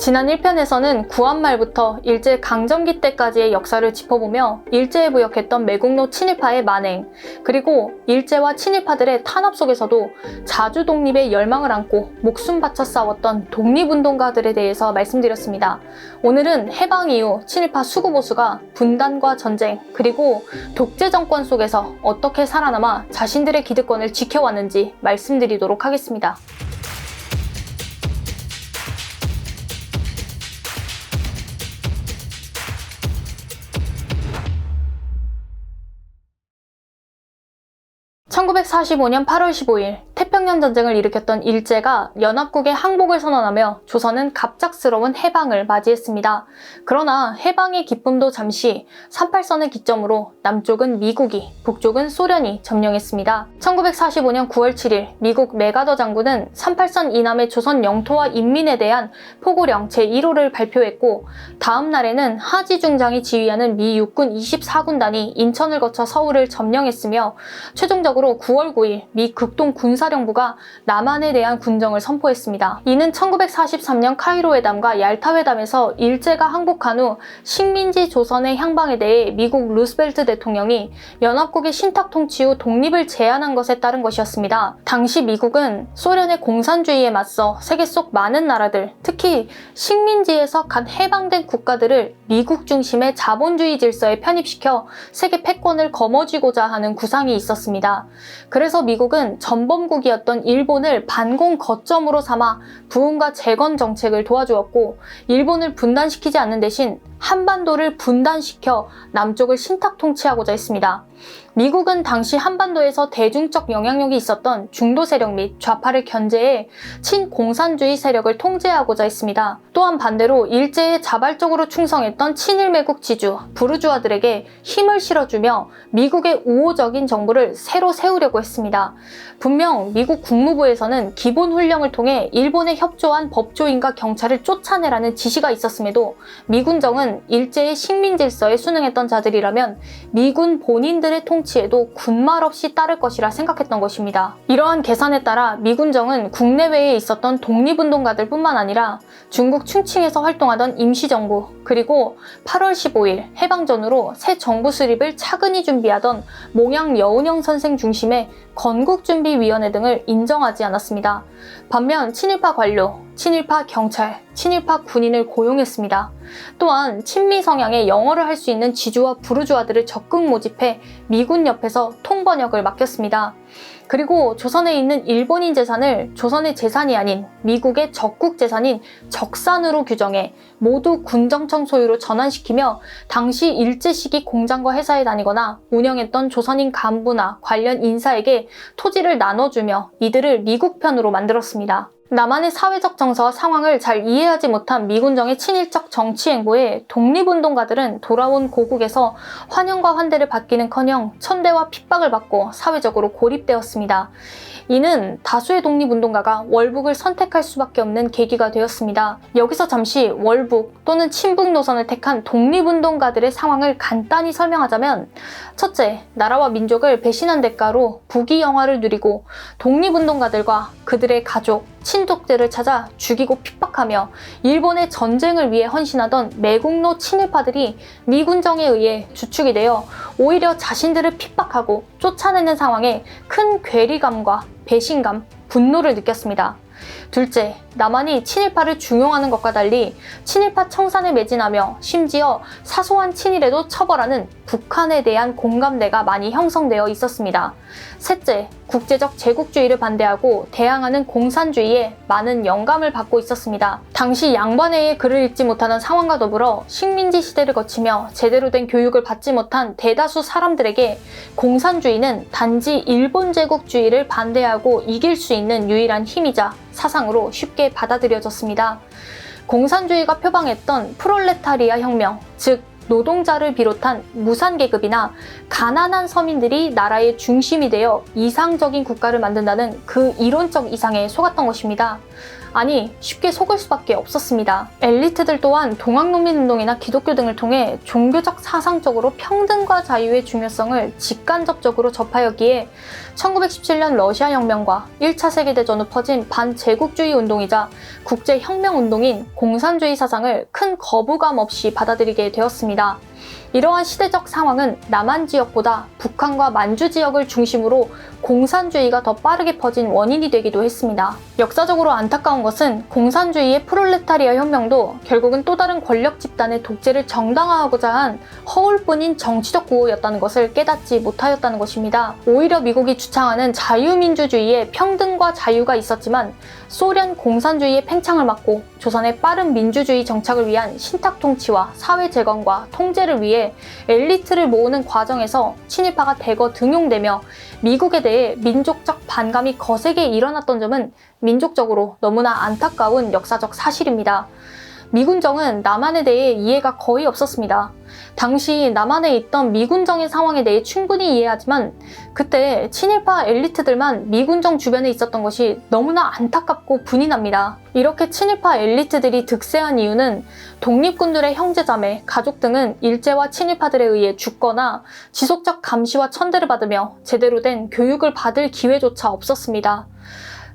지난 1편에서는 구한말부터 일제 강점기 때까지의 역사를 짚어보며 일제에 부역했던 매국노 친일파의 만행, 그리고 일제와 친일파들의 탄압 속에서도 자주 독립의 열망을 안고 목숨 바쳐 싸웠던 독립운동가들에 대해서 말씀드렸습니다. 오늘은 해방 이후 친일파 수구보수가 분단과 전쟁, 그리고 독재 정권 속에서 어떻게 살아남아 자신들의 기득권을 지켜왔는지 말씀드리도록 하겠습니다. (1945년 8월 15일) 태평양 전쟁을 일으켰던 일제가 연합국의 항복을 선언하며 조선은 갑작스러운 해방을 맞이했습니다. 그러나 해방의 기쁨도 잠시 38선을 기점으로 남쪽은 미국이, 북쪽은 소련이 점령했습니다. 1945년 9월 7일 미국 맥아더 장군은 38선 이남의 조선 영토와 인민에 대한 포고령 제1호를 발표했고, 다음 날에는 하지 중장이 지휘하는 미 육군 24군단이 인천을 거쳐 서울을 점령했으며, 최종적으로 9월 9일 미 극동 군사령부가 남한에 대한 군정을 선포했습니다. 이는 1943년 카이로 회담과 얄타 회담에서 일제가 항복한 후 식민지 조선의 향방에 대해 미국 루스벨트 대통령이 연합국의 신탁 통치 후 독립을 제안한 것에 따른 것이었습니다. 당시 미국은 소련의 공산주의에 맞서 세계 속 많은 나라들, 특히 식민지에서 갓 해방된 국가들을 미국 중심의 자본주의 질서에 편입시켜 세계 패권을 거머쥐고자 하는 구상이 있었습니다. 그래서 미국은 전범국이었던 일본을 반공 거점으로 삼아 부흥과 재건 정책을 도와주었고, 일본을 분단시키지 않는 대신 한반도를 분단시켜 남쪽을 신탁 통치하고자 했습니다. 미국은 당시 한반도에서 대중적 영향력이 있었던 중도 세력 및 좌파를 견제해 친공산주의 세력을 통제하고자 했습니다. 또한 반대로 일제에 자발적으로 충성했던 친일매국 지주, 부르주아들에게 힘을 실어주며 미국의 우호적인 정부를 새로 세우려고 했습니다. 분명 미국 국무부에서는 기본훈령을 통해 일본에 협조한 법조인과 경찰을 쫓아내라는 지시가 있었음에도 미군정은 일제의 식민질서에 순응했던 자들이라면 미군 본인들의 통치에도 군말 없이 따를 것이라 생각했던 것입니다. 이러한 계산에 따라 미군정은 국내외에 있었던 독립운동가들 뿐만 아니라 중국 충칭에서 활동하던 임시정부, 그리고 8월 15일 해방전으로 새 정부 수립을 차근히 준비하던 몽양 여운형 선생 중심의 건국준비위원회 등을 인정하지 않았습니다. 반면 친일파 관료, 친일파 경찰, 친일파 군인을 고용했습니다. 또한 친미 성향의 영어를 할 수 있는 지주와 부르주아들을 적극 모집해 미군 옆에서 통번역을 맡겼습니다. 그리고 조선에 있는 일본인 재산을 조선의 재산이 아닌 미국의 적국 재산인 적산으로 규정해 모두 군정청 소유로 전환시키며, 당시 일제 시기 공장과 회사에 다니거나 운영했던 조선인 간부나 관련 인사에게 토지를 나눠주며 이들을 미국 편으로 만들었습니다. 남한의 사회적 정서와 상황을 잘 이해하지 못한 미군정의 친일적 정치 행보에 독립운동가들은 돌아온 고국에서 환영과 환대를 받기는커녕 천대와 핍박을 받고 사회적으로 고립되었습니다. 이는 다수의 독립운동가가 월북을 선택할 수밖에 없는 계기가 되었습니다. 여기서 잠시 월북 또는 친북 노선을 택한 독립운동가들의 상황을 간단히 설명하자면, 첫째, 나라와 민족을 배신한 대가로 부귀영화를 누리고 독립운동가들과 그들의 가족, 친족들을 찾아 죽이고 핍박하며 일본의 전쟁을 위해 헌신하던 매국노 친일파들이 미군정에 의해 주축이 되어 오히려 자신들을 핍박하고 쫓아내는 상황에 큰 괴리감과 배신감, 분노를 느꼈습니다. 둘째, 남한이 친일파를 중용하는 것과 달리 친일파 청산에 매진하며 심지어 사소한 친일에도 처벌하는 북한에 대한 공감대가 많이 형성되어 있었습니다. 셋째, 국제적 제국주의를 반대하고 대항하는 공산주의에 많은 영감을 받고 있었습니다. 당시 양반회의 글을 읽지 못하는 상황과 더불어 식민지 시대를 거치며 제대로 된 교육을 받지 못한 대다수 사람들에게 공산주의는 단지 일본 제국주의를 반대하고 이길 수 있는 유일한 힘이자 사상으로 쉽게 받아들여졌습니다. 공산주의가 표방했던 프롤레타리아 혁명, 즉 노동자를 비롯한 무산계급이나 가난한 서민들이 나라의 중심이 되어 이상적인 국가를 만든다는 그 이론적 이상에 속았던 것입니다. 아니, 쉽게 속을 수밖에 없었습니다. 엘리트들 또한 동학농민운동이나 기독교 등을 통해 종교적 사상적으로 평등과 자유의 중요성을 직간접적으로 접하였기에 1917년 러시아 혁명과 1차 세계대전 후 퍼진 반제국주의 운동이자 국제혁명운동인 공산주의 사상을 큰 거부감 없이 받아들이게 되었습니다. 이러한 시대적 상황은 남한 지역보다 북한과 만주 지역을 중심으로 공산주의가 더 빠르게 퍼진 원인이 되기도 했습니다. 역사적으로 안타까운 것은 공산주의의 프롤레타리아 혁명도 결국은 또 다른 권력 집단의 독재를 정당화하고자 한 허울뿐인 정치적 구호였다는 것을 깨닫지 못하였다는 것입니다. 오히려 미국이 주창하는 자유민주주의에 평등과 자유가 있었지만 소련 공산주의의 팽창을 막고 조선의 빠른 민주주의 정착을 위한 신탁 통치와 사회 재건과 통제를 위해 엘리트를 모으는 과정에서 친일파가 대거 등용되며 미국에 대해 민족적 반감이 거세게 일어났던 점은 민족적으로 너무나 안타까운 역사적 사실입니다. 미군정은 남한에 대해 이해가 거의 없었습니다. 당시 남한에 있던 미군정의 상황에 대해 충분히 이해하지만 그때 친일파 엘리트들만 미군정 주변에 있었던 것이 너무나 안타깝고 분이 납니다. 이렇게 친일파 엘리트들이 득세한 이유는 독립군들의 형제자매, 가족 등은 일제와 친일파들에 의해 죽거나 지속적 감시와 천대를 받으며 제대로 된 교육을 받을 기회조차 없었습니다.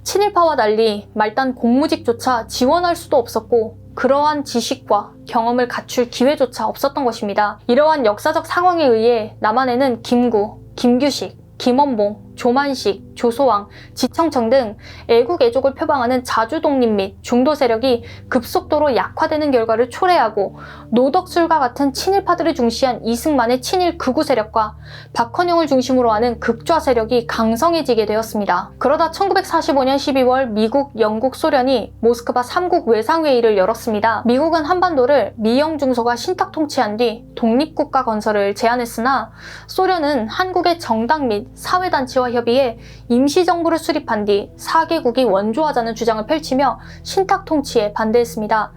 친일파와 달리 말단 공무직조차 지원할 수도 없었고 그러한 지식과 경험을 갖출 기회조차 없었던 것입니다. 이러한 역사적 상황에 의해 남한에는 김구, 김규식, 김원봉, 조만식, 조소왕, 지청청 등 애국 애족을 표방하는 자주독립 및 중도 세력이 급속도로 약화되는 결과를 초래하고 노덕술과 같은 친일파들을 중시한 이승만의 친일 극우 세력과 박헌영을 중심으로 하는 극좌 세력이 강성해지게 되었습니다. 그러다 1945년 12월 미국, 영국, 소련이 모스크바 3국 외상회의를 열었습니다. 미국은 한반도를 미영 중소가 신탁 통치한 뒤 독립국가 건설을 제안했으나 소련은 한국의 정당 및 사회단체와 협의해 임시정부를 수립한 뒤 4개국이 원조하자는 주장을 펼치며 신탁 통치에 반대했습니다.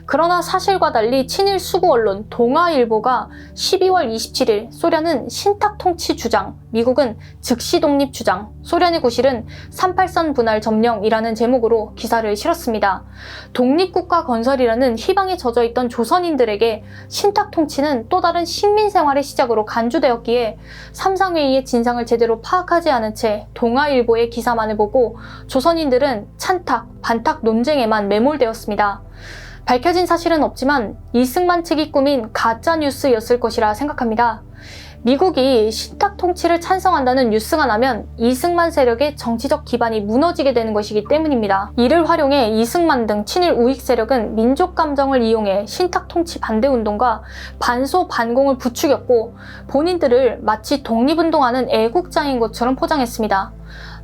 그러나 사실과 달리 친일 수구 언론 동아일보가 12월 27일 소련은 신탁 통치 주장, 미국은 즉시 독립 주장, 소련의 구실은 38선 분할 점령이라는 제목으로 기사를 실었습니다. 독립국가 건설이라는 희망에 젖어있던 조선인들에게 신탁 통치는 또 다른 식민생활의 시작으로 간주되었기에 삼상회의의 진상을 제대로 파악하지 않은 채 동아일보의 기사만을 보고 조선인들은 찬탁, 반탁 논쟁에만 매몰되었습니다. 밝혀진 사실은 없지만 이승만 측이 꾸민 가짜뉴스였을 것이라 생각합니다. 미국이 신탁 통치를 찬성한다는 뉴스가 나면 이승만 세력의 정치적 기반이 무너지게 되는 것이기 때문입니다. 이를 활용해 이승만 등 친일 우익 세력은 민족 감정을 이용해 신탁 통치 반대 운동과 반소 반공을 부추겼고 본인들을 마치 독립운동하는 애국자인 것처럼 포장했습니다.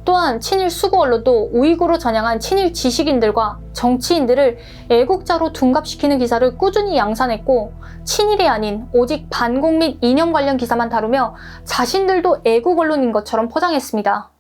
또한 친일 수구 언론도 우익으로 전향한 친일 지식인들과 정치인들을 애국자로 둔갑시키는 기사를 꾸준히 양산했고 친일이 아닌 오직 반공 및 이념 관련 기사만 다루며 자신들도 애국 언론인 것처럼 포장했습니다.